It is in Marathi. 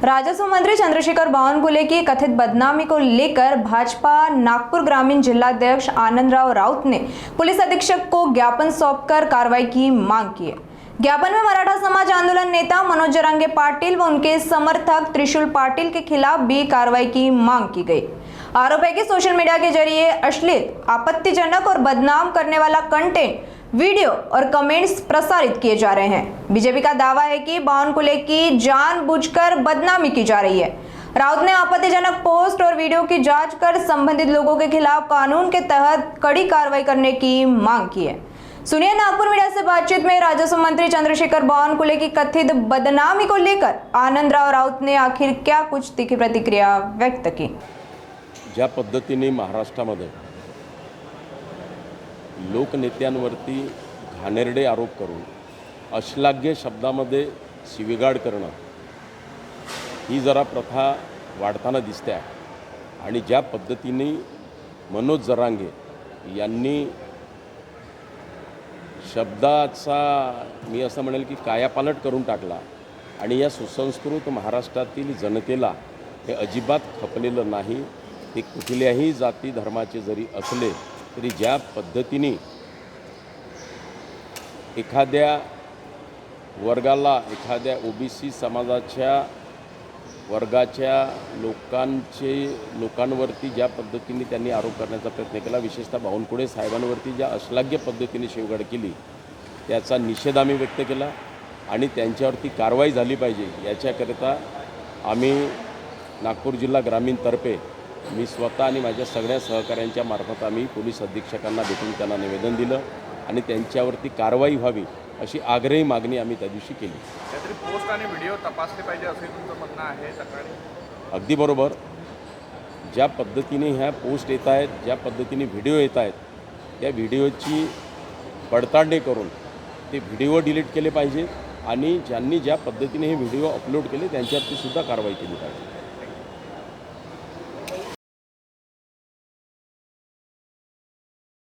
राजस्व मंत्री चंद्रशेखर बावनकुले की कथित बदनामी को लेकर भाजपा नागपुर ग्रामीण जिलाध्यक्ष आनंदराव राउत ने पुलिस अधीक्षक को ज्ञापन सौंपकर कार्रवाई की मांग की है। ज्ञापन में मराठा समाज आंदोलन नेता मनोज जरांगे पाटिल व उनके समर्थक त्रिशूल पाटिल के खिलाफ भी कार्रवाई की मांग की गई। आरोप है कि सोशल मीडिया के जरिए अश्लील, आपत्तिजनक और बदनाम करने वाला कंटेंट, वीडियो और कमेंट्स प्रसारित किए जा रहे हैं। बीजेपी का दावा है कि बावनकुले की जानबूझकर बदनामी की जा रही है। राउत ने आपत्तिजनक पोस्ट और वीडियो की जांच कर संबंधित लोगों के खिलाफ कानून के तहत कड़ी कार्रवाई करने की मांग की है। सुनिए नागपुर मीडिया से बातचीत में राजस्व मंत्री चंद्रशेखर बावनकुले की कथित बदनामी को लेकर आनंदराव राउत ने आखिर क्या कुछ तीखी प्रतिक्रिया व्यक्त की। ज्या पद्धतीने महाराष्ट्रामध्ये लोकनेत्यांवरती घाणेरडे आरोप करून अश्लाघ्य शब्दामध्ये शिवीगाळ करणं ही जरा प्रथा वाढताना दिसते आहे। आणि ज्या पद्धतीने मनोज जरांगे यांनी शब्दाचा मी असं म्हणेल की कायापालट करून टाकला आणि या सुसंस्कृत महाराष्ट्रातील जनतेला हे अजिबात खपलेलं नाही। ते कुठल्याही जाती धर्माचे जरी असले तरी ज्या पद्धतीने एखाद्या वर्गाला, एखाद्या ओबीसी समाजाच्या वर्गाच्या लोकांवरती ज्या पद्धतीने त्यांनी आरोप करण्याचा प्रयत्न केला, विशेषतः बावनकुळे साहेबांवरती ज्या अश्लाघ्य पद्धतीने शिवीगाळ केली त्याचा निषेध आम्ही व्यक्त केला आणि त्यांच्यावरती कारवाई झाली पाहिजे याच्याकरिता आम्ही नागपूर जिल्हा ग्रामीणतर्फे मी स्वतः आणि माझ्या सगळ्या सहकाऱ्यांच्या मार्फत आम्ही पोलीस अधीक्षकांना भेटून त्यांना निवेदन दिलं आणि त्यांच्यावरती कारवाई व्हावी अशी आग्रही मागणी आम्ही त्या दिवशी केली। काहीतरी पोस्ट आणि व्हिडिओ तपासले पाहिजे असे तुमचं म्हणणं आहे तक्रारी? अगदी बरोबर। ज्या पद्धतीने ह्या पोस्ट येत आहेत, ज्या पद्धतीने व्हिडिओ येत आहेत, त्या व्हिडिओची पडताळणी करून ते व्हिडिओ डिलीट केले पाहिजे आणि ज्यांनी ज्या पद्धतीने हे व्हिडिओ अपलोड केले त्यांच्यावरती सुद्धा कारवाई केली पाहिजे।